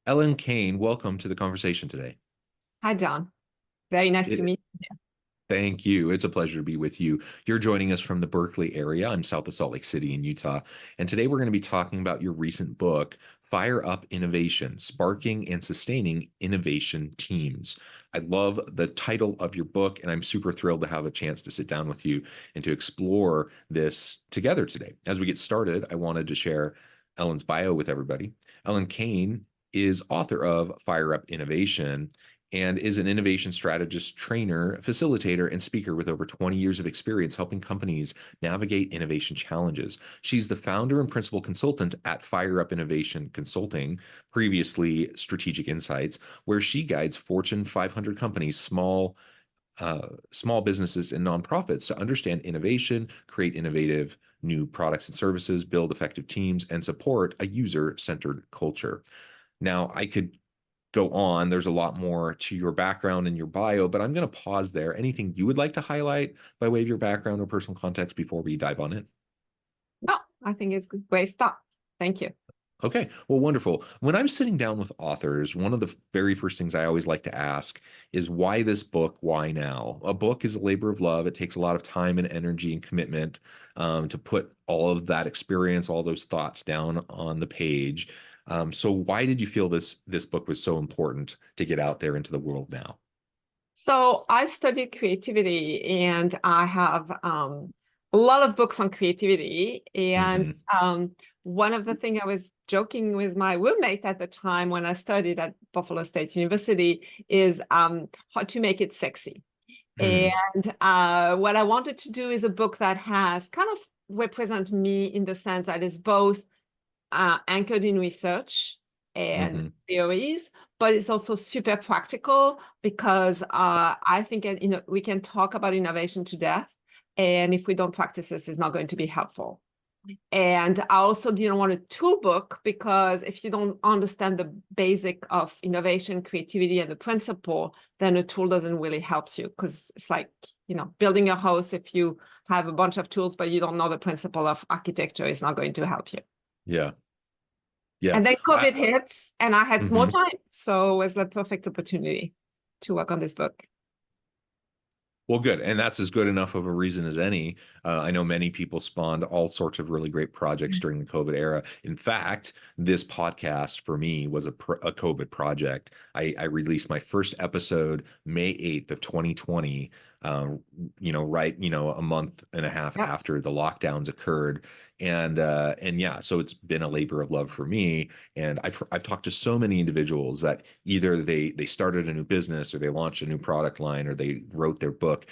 Helene Cahen, welcome to the conversation today. Hi, John. Very nice to It, meet you. Thank you. It's a pleasure to be with you. You're joining us from the Berkeley area. I'm south of Salt Lake City in Utah. And today we're going to be talking about your recent book, Fire Up Innovation, Sparking and Sustaining Innovation Teams. I love the title of your book, and I'm super thrilled to have a chance to sit down with you and to explore this together today. As we get started, I wanted to share Ellen's bio with everybody. Helene Cahen is author of Fire Up Innovation and is an innovation strategist, trainer, facilitator, and speaker with over 20 years of experience helping companies navigate innovation challenges. She's the founder and principal consultant at Fire Up Innovation Consulting, previously Strategic Insights, where she guides Fortune 500 companies, small businesses and nonprofits to understand innovation, create innovative new products and services, build effective teams, and support a user-centered culture. Now, I could go on. There's a lot more to your background and your bio, but I'm going to pause there. Anything you would like to highlight by way of your background or personal context before we dive on it? No, I think it's a great start. Thank you. Okay, well, wonderful. When I'm sitting down with authors, one of the very first things I always like to ask is why this book? Why now? A book is a labor of love. It takes a lot of time and energy and commitment to put all of that experience, all those thoughts down on the page. So why did you feel this book was so important to get out there into the world now? So I studied creativity, and I have a lot of books on creativity. And one of the things I was joking with my roommate at the time when I studied at Buffalo State University is how to make it sexy. And what I wanted to do is a book that has kind of represent me in the sense that is both anchored in research and theories, but it's also super practical because I think we can talk about innovation to death, and if we don't practice this, it's not going to be helpful. And I also didn't want a tool book because if you don't understand the basic of innovation, creativity, and the principle, then a tool doesn't really help you, because it's like, building a house. If you have a bunch of tools, but you don't know the principle of architecture, it's not going to help you. Yeah. Yeah. And then COVID hits and I had more time. So it was the perfect opportunity to work on this book. Well, good. And that's as good enough of a reason as any. I know many people spawned all sorts of really great projects during the COVID era. In fact, this podcast for me was a COVID project. I released my first episode May 8th of 2020, a month and a half after the lockdowns occurred. And yeah, so it's been a labor of love for me. And I've talked to so many individuals that either they started a new business or they launched a new product line or they wrote their book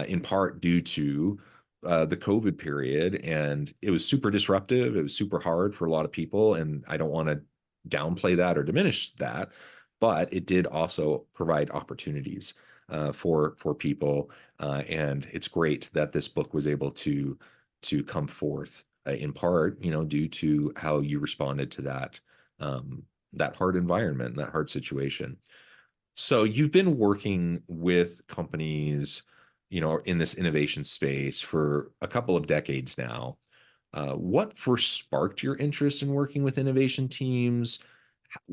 in part due to the COVID period. And it was super disruptive. It was super hard for a lot of people. And I don't want to downplay that or diminish that, but it did also provide opportunities for people. And it's great that this book was able to come forth in part, due to how you responded to that hard environment, that hard situation. So you've been working with companies, in this innovation space for a couple of decades now. What first sparked your interest in working with innovation teams?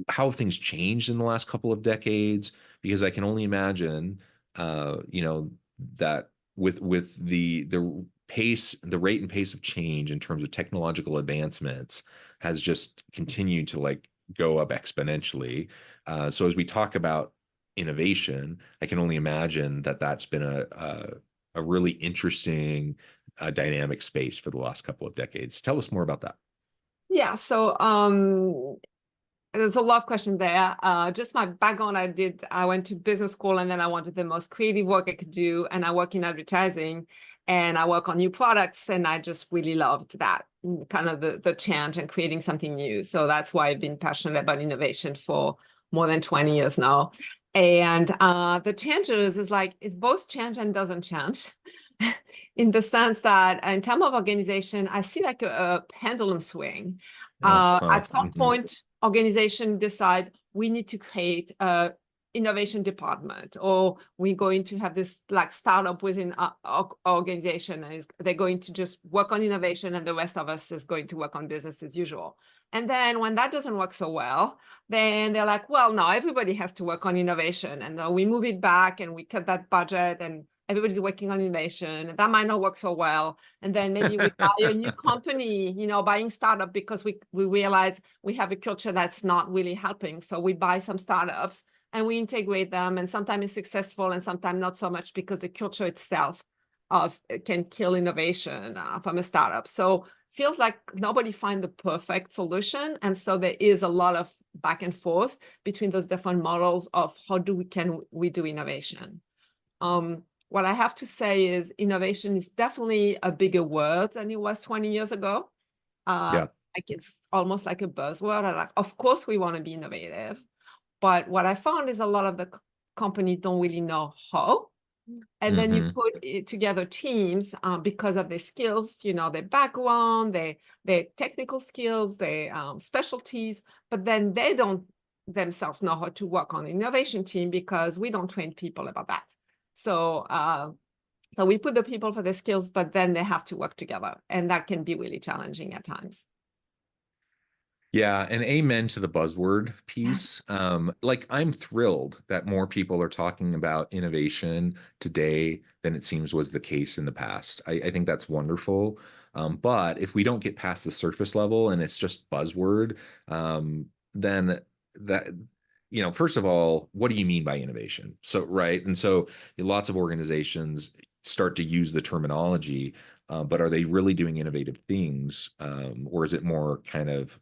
How have things changed in the last couple of decades? Because I can only imagine, that with the pace, the rate and pace of change in terms of technological advancements has just continued to go up exponentially. So as we talk about innovation, I can only imagine that that's been a really interesting dynamic space for the last couple of decades. Tell us more about that. Yeah, so there's a lot of questions there. Just my background, I went to business school, and then I wanted the most creative work I could do, and I work in advertising, and I work on new products, and I just really loved that kind of the change and creating something new. So that's why I've been passionate about innovation for more than 20 years now. And the changes is it's both change and doesn't change in the sense that in terms of organization, I see like a pendulum swing. At some point, organization decide we need to create a innovation department, or we're going to have this like startup within our organization, and they're going to just work on innovation and the rest of us is going to work on business as usual. And then when that doesn't work so well, then they're like, well, no, everybody has to work on innovation. And we move it back and we cut that budget and everybody's working on innovation. And that might not work so well. And then maybe we buy a new company, buying startup because we realize we have a culture that's not really helping. So we buy some startups and we integrate them. And sometimes it's successful and sometimes not so much because the culture itself can kill innovation from a startup. So feels like nobody find the perfect solution. And so there is a lot of back and forth between those different models of how can we do innovation. What I have to say is innovation is definitely a bigger word than it was 20 years ago. Yeah. Like it's almost like a buzzword. Like, of course we want to be innovative, but what I found is a lot of the companies don't really know how. And then you put together teams because of their skills, their background, their technical skills, their specialties, but then they don't themselves know how to work on the innovation team because we don't train people about that. So we put the people for the skills, but then they have to work together. And that can be really challenging at times. Yeah, and amen to the buzzword piece. Like I'm thrilled that more people are talking about innovation today than it seems was the case in the past. I think that's wonderful. But if we don't get past the surface level and it's just buzzword, then that, first of all, what do you mean by innovation? So, right. And so lots of organizations start to use the terminology, but are they really doing innovative things? Or is it more kind of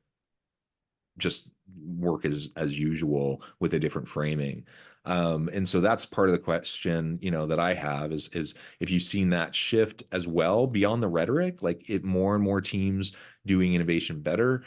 just work as usual with a different framing? And so that's part of the question, that I have is if you've seen that shift as well beyond the rhetoric, like it more and more teams doing innovation better.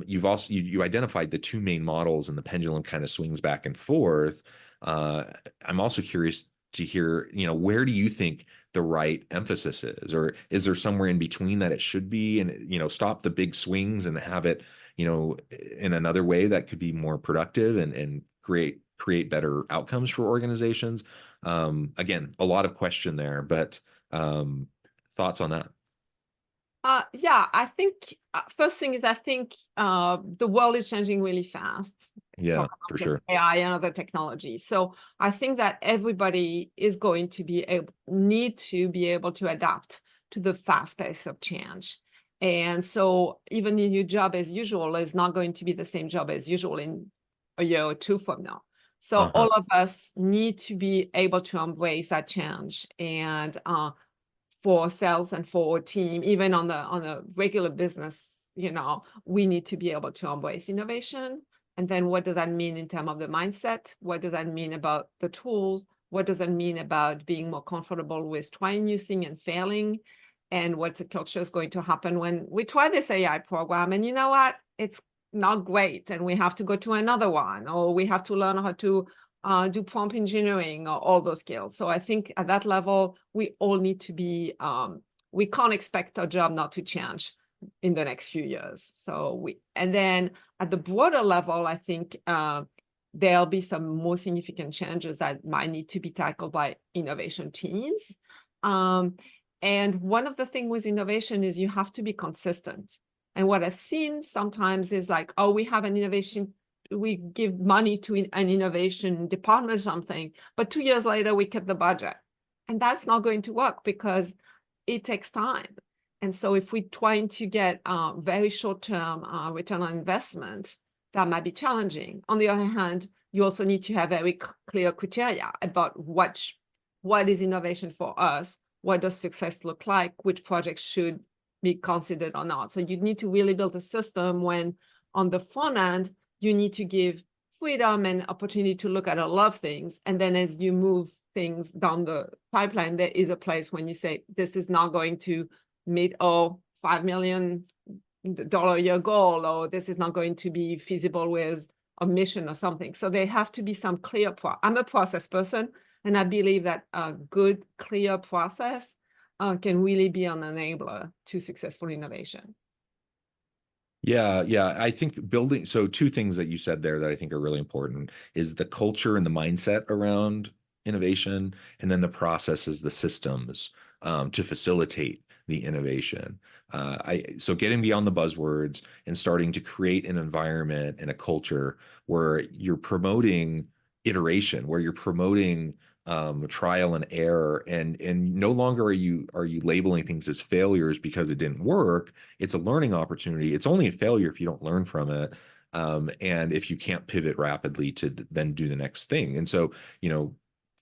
You've also you identified the two main models and the pendulum kind of swings back and forth. I'm also curious to hear, where do you think the right emphasis is, or is there somewhere in between that it should be, and stop the big swings and have it in another way that could be more productive and create better outcomes for organizations? Again, a lot of question there, but thoughts on that? Yeah, I think first thing is I think the world is changing really fast. Yeah, for sure. AI and other technologies. So I think that everybody is going to need to be able to adapt to the fast pace of change. And so even if your job as usual is not going to be the same job as usual in a year or two from now. So all of us need to be able to embrace that change. And for sales and for our team, even on a regular business, we need to be able to embrace innovation. And then what does that mean in terms of the mindset? What does that mean about the tools? What does that mean about being more comfortable with trying new things and failing? And what's the culture is going to happen when we try this AI program? And you know what? It's not great. And we have to go to another one, or we have to learn how to do prompt engineering or all those skills. So I think at that level, we all need to be, we can't expect our job not to change in the next few years. And then at the broader level, I think there'll be some more significant changes that might need to be tackled by innovation teams. And one of the things with innovation is you have to be consistent. And what I've seen sometimes is like, oh, we have an innovation, we give money to an innovation department or something, but 2 years later we cut the budget. And that's not going to work because it takes time. And so if we're trying to get very short-term return on investment, that might be challenging. On the other hand, you also need to have very clear criteria about what is innovation for us, what does success look like, which projects should be considered or not. So you need to really build a system when on the front end, you need to give freedom and opportunity to look at a lot of things. And then as you move things down the pipeline, there is a place when you say, this is not going to meet our $5 million a year goal, or this is not going to be feasible with a mission or something. So there have to be some clear I'm a process person, and I believe that a good, clear process can really be an enabler to successful innovation. Yeah. I think building, so two things that you said there that I think are really important is the culture and the mindset around innovation, and then the processes, the systems to facilitate the innovation. So getting beyond the buzzwords and starting to create an environment and a culture where you're promoting iteration, where you're promoting trial and error, and no longer are you labeling things as failures because it didn't work. It's a learning opportunity. It's only a failure if you don't learn from it. And if you can't pivot rapidly to then do the next thing. And so,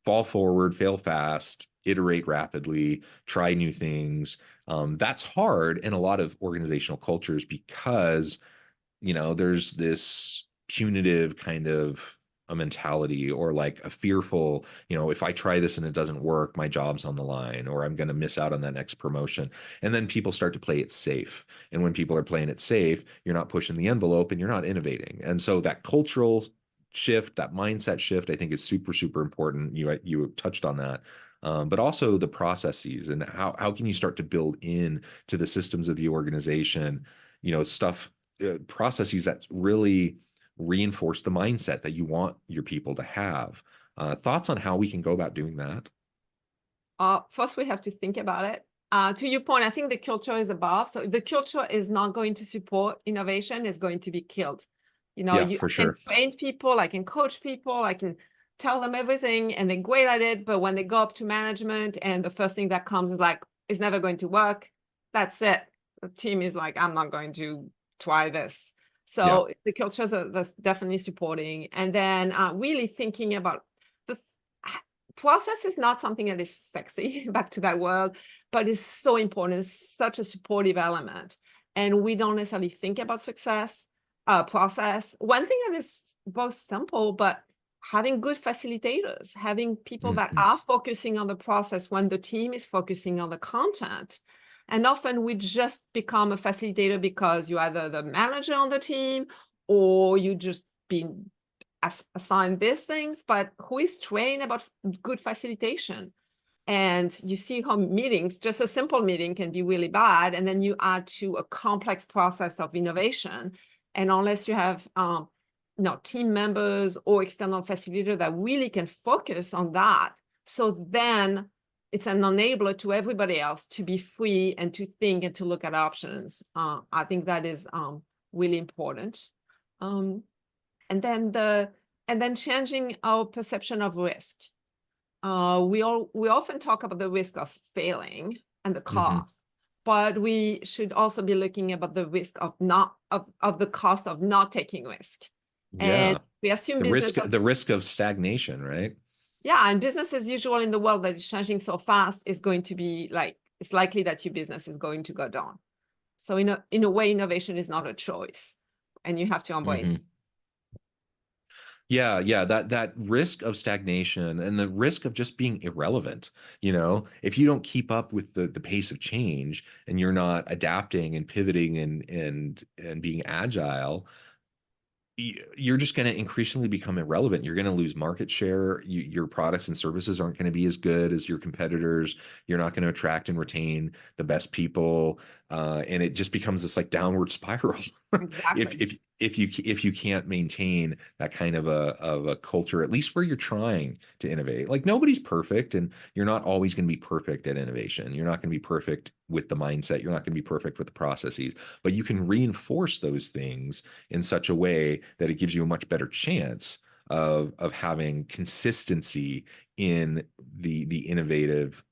fall forward, fail fast, iterate rapidly, try new things. That's hard in a lot of organizational cultures because there's this punitive kind of a mentality, or like a fearful, if I try this and it doesn't work, my job's on the line, or I'm going to miss out on that next promotion. And then people start to play it safe. And when people are playing it safe, you're not pushing the envelope and you're not innovating. And so that cultural shift, that mindset shift, I think is super, super important. You touched on that. But also the processes, and how can you start to build in to the systems of the organization, stuff, processes that really reinforce the mindset that you want your people to have. Thoughts on how we can go about doing that? First, we have to think about it. To your point, I think the culture is above. So if the culture is not going to support innovation, it's going to be killed. Yeah, I for can sure. train people, I can coach people, I can tell them everything, and they're great at it. But when they go up to management and the first thing that comes is like, it's never going to work, that's it. The team is like, I'm not going to try this. Yeah. So the cultures are that's definitely supporting. And then really thinking about the process is not something that is sexy, back to that word, but it's so important. It's such a supportive element. And we don't necessarily think about success process. One thing that is both simple, but having good facilitators, having people that Mhm. are focusing on the process when the team is focusing on the content. And often we just become a facilitator because you're either the manager on the team or you just been assigned these things, but who is trained about good facilitation? And you see how meetings, just a simple meeting can be really bad. And then you add to a complex process of innovation. And unless you have team members or external facilitator that really can focus on that, so then it's an enabler to everybody else to be free and to think and to look at options. I think that is really important. Um, and then changing our perception of risk. We often talk about the risk of failing and the Mhm. cost, but we should also be looking about the risk of not of the cost of not taking risk. And Yeah. we assume The business, risk, the risk of stagnation, right? yeah, and business as usual in the world that is changing so fast is going to be like, it's likely that your business is going to go down. So in a way, innovation is not a choice, and you have to embrace it. Hmm. Yeah, that risk of stagnation and the risk of just being irrelevant. If you don't keep up with the pace of change and you're not adapting and pivoting and being agile, you're just going to increasingly become irrelevant. You're going to lose market share. Your products and services aren't going to be as good as your competitors. You're not going to attract and retain the best people, and it just becomes this like downward spiral. if Exactly. if if you can't maintain that kind of a culture, at least where you're trying to innovate. Like nobody's perfect, and you're not always going to be perfect at innovation. You're not going to be perfect with the mindset. You're not going to be perfect with the processes, but you can reinforce those things in such a way that it gives you a much better chance of having consistency in the innovative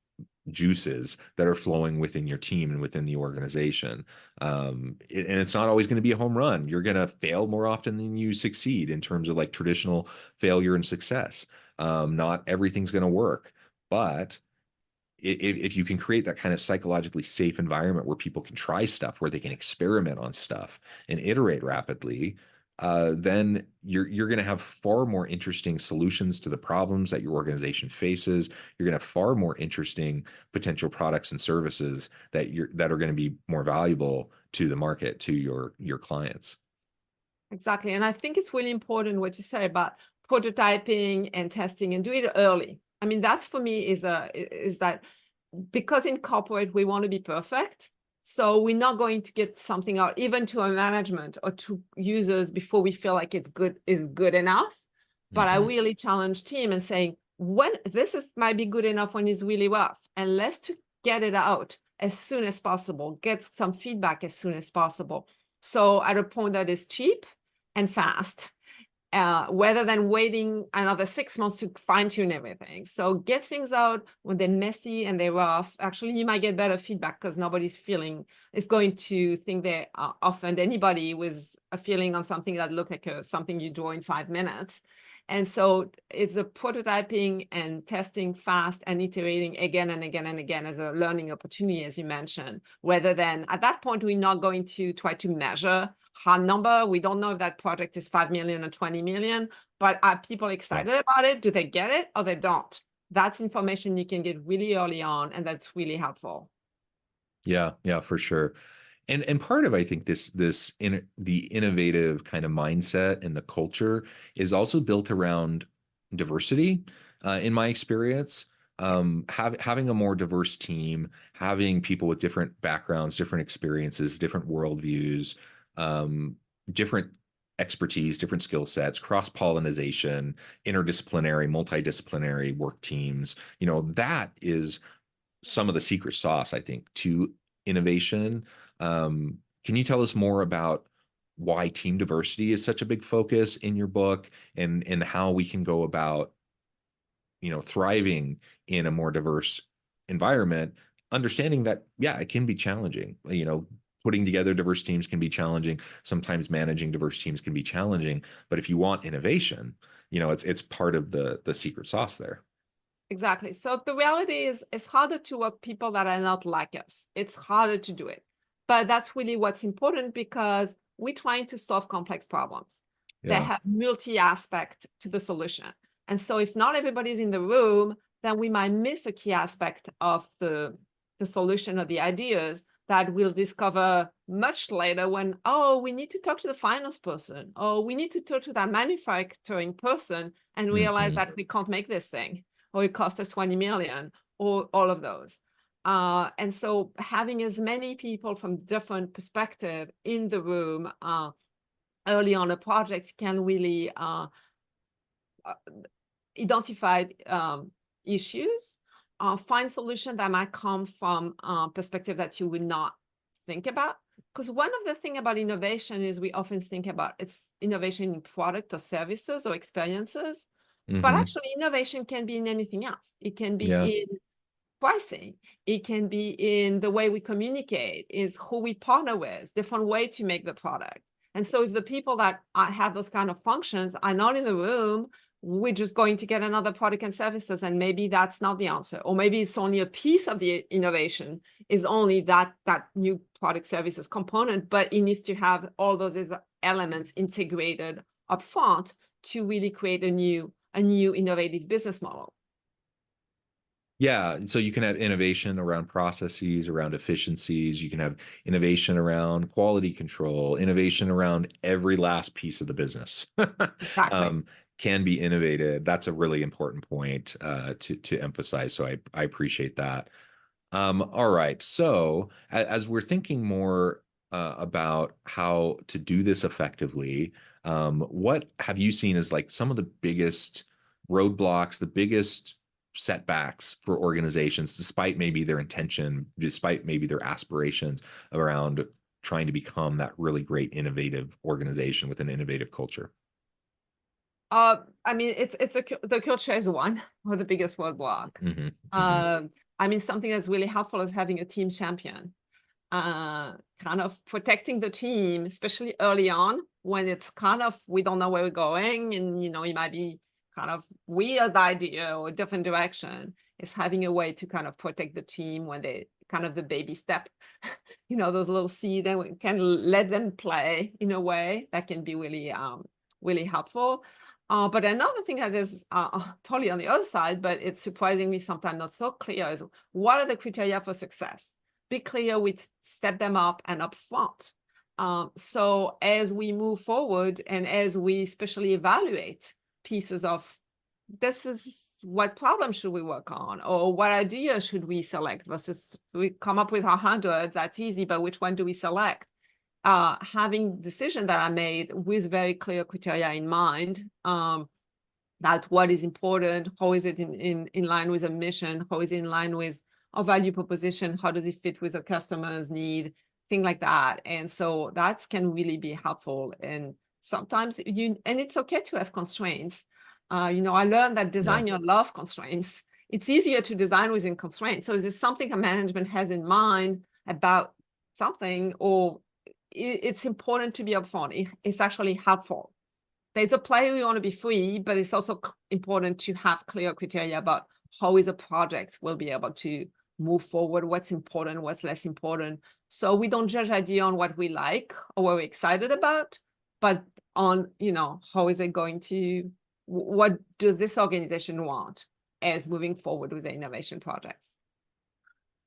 juices that are flowing within your team and within the organization. And it's not always going to be a home run. You're going to fail more often than you succeed in terms of like traditional failure and success. Not everything's going to work, but if you can create that kind of psychologically safe environment where people can try stuff, where they can experiment on stuff and iterate rapidly, then you're going to have far more interesting solutions to the problems that your organization faces. You're going to have far more interesting potential products and services that are going to be more valuable to the market, to your clients. Exactly. And I think it's really important what you say about prototyping and testing and do it early. I mean, that's for me is that because in corporate we want to be perfect. So we're not going to get something out even to our management or to users before we feel like it's good enough. But I really challenge team and saying, when this might be good enough when it's really rough, and let's to get it out as soon as possible, get some feedback as soon as possible. So at a point that is cheap and fast, rather than waiting another 6 months to fine-tune everything. So get things out when they're messy and they're rough. Actually, you might get better feedback because nobody's is going to think they offend anybody with a feeling on something that looked like something you draw in 5 minutes. And so it's a prototyping and testing fast and iterating again and again and again as a learning opportunity, as you mentioned, rather than at that point, we're not going to try to measure hard number. We don't know if that project is 5 million or 20 million, but are people excited about it? Do they get it or they don't? That's information you can get really early on, and that's really helpful. Yeah, yeah, for sure. And part of, I think, the innovative kind of mindset and the culture is also built around diversity, in my experience. Yes. Having a more diverse team, having people with different backgrounds, different experiences, different worldviews, um, different expertise, different skill sets, cross-pollination, interdisciplinary, multidisciplinary work teams, that is some of the secret sauce, I think, to innovation. Can you tell us more about why team diversity is such a big focus in your book, and how we can go about, thriving in a more diverse environment, understanding that, yeah, it can be challenging. Putting together diverse teams can be challenging. Sometimes managing diverse teams can be challenging. But if you want innovation, it's part of the secret sauce there. Exactly. So the reality is it's harder to work people that are not like us. It's harder to do it. But that's really what's important because we're trying to solve complex problems that Yeah. have multi-aspect to the solution. And so if not everybody's in the room, then we might miss a key aspect of the solution or the ideas that we'll discover much later when, oh, we need to talk to the finance person, or we need to talk to that manufacturing person and realize that we can't make this thing, or it cost us 20 million, or all of those. And so having as many people from different perspective in the room early on a project can really identify issues, find solutions that might come from perspective that you would not think about. Because one of the things about innovation is we often think about it's innovation in product or services or experiences. But actually, innovation can be in anything else. It can be Yeah. in pricing. It can be in the way we communicate, is who we partner with, different way to make the product. And so if the people that have those kind of functions are not in the room, we're just going to get another product and services, and maybe that's not the answer. Or maybe it's only a piece of the innovation is only that new product services component, but it needs to have all those elements integrated up front to really create a new innovative business model. Yeah. So you can have innovation around processes, around efficiencies. You can have innovation around quality control, innovation around every last piece of the business. Exactly. Can be innovated. That's a really important point to emphasize. So I appreciate that. All right. So as we're thinking more about how to do this effectively, what have you seen as like some of the biggest roadblocks, the biggest setbacks for organizations, despite maybe their intention, despite maybe their aspirations around trying to become that really great innovative organization with an innovative culture? I mean, the culture is one or the biggest roadblock. I mean, something that's really helpful is having a team champion, kind of protecting the team, especially early on when it's kind of, we don't know where we're going. And, it might be kind of weird idea or different direction, is having a way to kind of protect the team when they kind of the baby step, those little seeds, and we can let them play in a way that can be really, really helpful. But another thing that is totally on the other side, but it's surprisingly sometimes not so clear, is what are the criteria for success? Be clear, we set them up and up front. So as we move forward and as we especially evaluate pieces of this is what problem should we work on, or what idea should we select versus we come up with 100, that's easy, but which one do we select? Having decisions that are made with very clear criteria in mind, that what is important, how is it in line with a mission, how is it in line with a value proposition, how does it fit with a customer's need, things like that. And so that can really be helpful. And sometimes and it's okay to have constraints. I learned that Yeah. designers love constraints. It's easier to design within constraints. So is this something a management has in mind about something, or it's important to be upfront? It's actually helpful. There's a play we want to be free, but it's also important to have clear criteria about how is a project will be able to move forward, what's important, what's less important. So we don't judge idea on what we like or what we're excited about, but on, how is it going to, what does this organization want as moving forward with the innovation projects?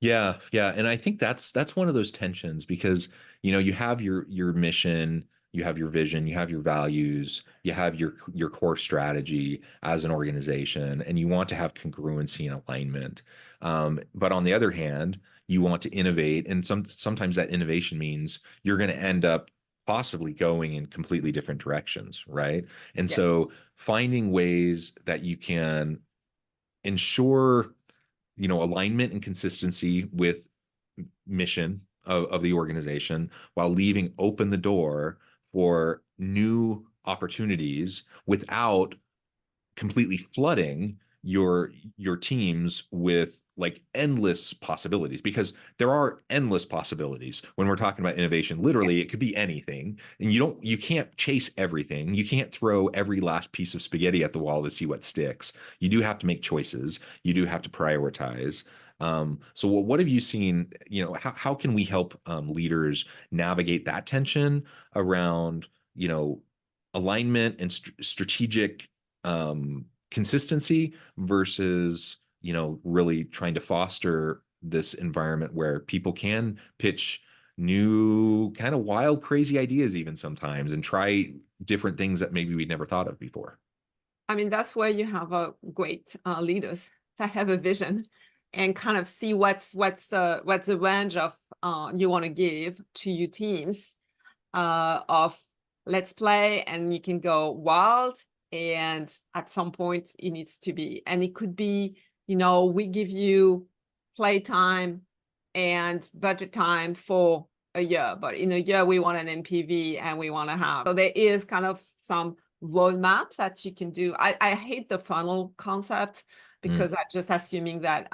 Yeah, yeah, and I think that's one of those tensions because you have your mission, you have your vision, you have your values, you have your core strategy as an organization, and you want to have congruency and alignment. But on the other hand, you want to innovate, and sometimes that innovation means you're going to end up possibly going in completely different directions, right? And Yeah. so finding ways that you can ensure alignment and consistency with mission of the organization while leaving open the door for new opportunities without completely flooding your teams with like endless possibilities, because there are endless possibilities when we're talking about innovation. Literally, it could be anything, and you can't chase everything. You can't throw every last piece of spaghetti at the wall to see what sticks. You do have to make choices. You do have to prioritize. So what have you seen? How can we help leaders navigate that tension around alignment and strategic consistency versus really trying to foster this environment where people can pitch new kind of wild crazy ideas even sometimes and try different things that maybe we'd never thought of before. I mean, that's where you have a great leaders that have a vision and kind of see what's the range of you want to give to your teams of let's play, and you can go wild, and at some point it needs to be, and it could be, we give you play time and budget time for a year, but in a year we want an NPV and we want to have, so there is kind of some roadmap that you can do. I hate the funnel concept because I'm just assuming that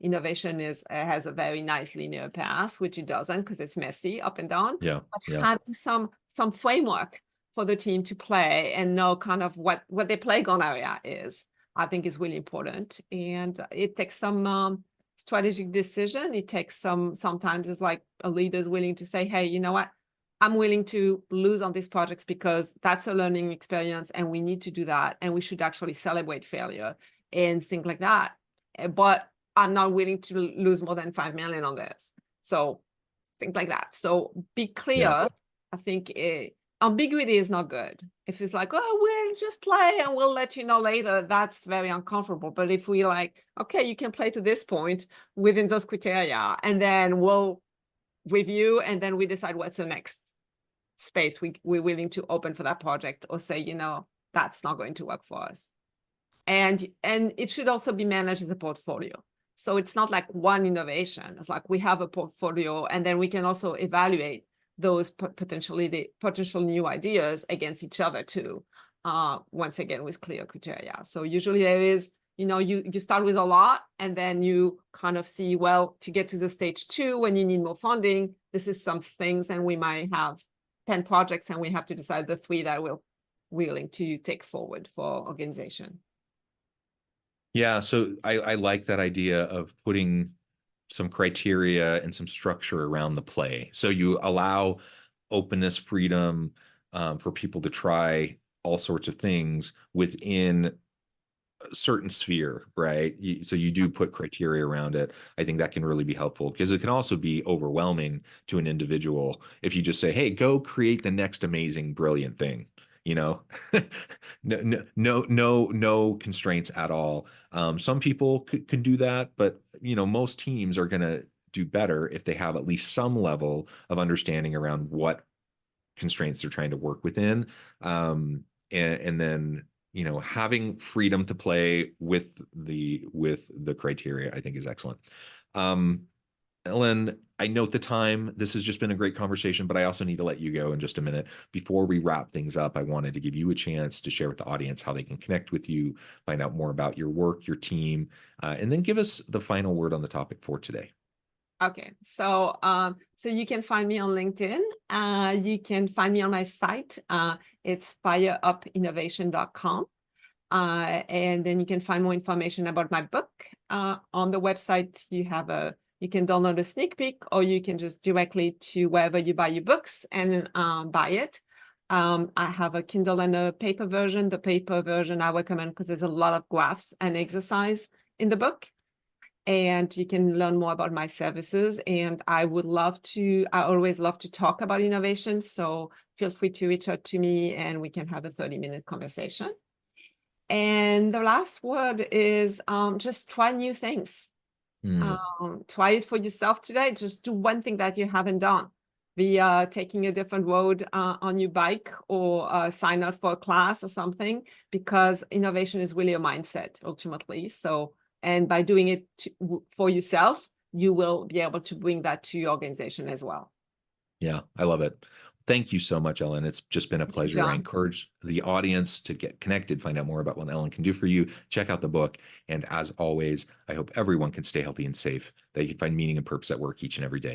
innovation has a very nice linear path, which it doesn't, because it's messy up and down. Yeah, But yeah. having some framework for the team to play and know kind of what their playground area is, I think is really important. And it takes some strategic decision. It takes sometimes it's like a leader's willing to say, hey, you know what? I'm willing to lose on these projects because that's a learning experience and we need to do that. And we should actually celebrate failure and things like that. But I'm not willing to lose more than 5 million on this. So things like that. So be clear. Yeah. I think ambiguity is not good. If it's like, oh, we'll just play and we'll let you know later, that's very uncomfortable. But if we like, okay, you can play to this point within those criteria, and then we'll review, and then we decide what's the next space we're willing to open for that project, or say, that's not going to work for us. And it should also be managed as a portfolio. So it's not like one innovation. It's like we have a portfolio, and then we can also evaluate those potential new ideas against each other too. Once again, with clear criteria. So usually there is, you start with a lot, and then you kind of see, well, to get to the stage 2, when you need more funding, this is some things, and we might have 10 projects, and we have to decide the 3 that we're willing to take forward for organization. Yeah, so I like that idea of putting some criteria and some structure around the play. So you allow openness, freedom, for people to try all sorts of things within a certain sphere, right? So you do put criteria around it. I think that can really be helpful, because it can also be overwhelming to an individual if you just say, hey, go create the next amazing, brilliant thing. you know, no constraints at all. Some people could do that, but most teams are going to do better if they have at least some level of understanding around what constraints they're trying to work within. And then, having freedom to play with the criteria, I think is excellent. Ellen, I note the time. This has just been a great conversation, but I also need to let you go in just a minute. Before we wrap things up, I wanted to give you a chance to share with the audience how they can connect with you, find out more about your work, your team, and then give us the final word on the topic for today. Okay, so you can find me on LinkedIn. You can find me on my site. It's fireupinnovation.com. And then you can find more information about my book. On the website, you can download a sneak peek, or you can just directly to wherever you buy your books and buy it. I have a Kindle and a paper version. The paper version I recommend because there's a lot of graphs and exercise in the book. And you can learn more about my services. And I always love to talk about innovation. So feel free to reach out to me and we can have a 30-minute conversation. And the last word is just try new things. Try it for yourself today. Just do one thing that you haven't done. Be taking a different road on your bike, or sign up for a class or something, because innovation is really a mindset ultimately. And by doing it for yourself, you will be able to bring that to your organization as well. Yeah, I love it. Thank you so much, Ellen. It's just been a pleasure. I encourage the audience to get connected, find out more about what Ellen can do for you. Check out the book. And as always, I hope everyone can stay healthy and safe, that you can find meaning and purpose at work each and every day.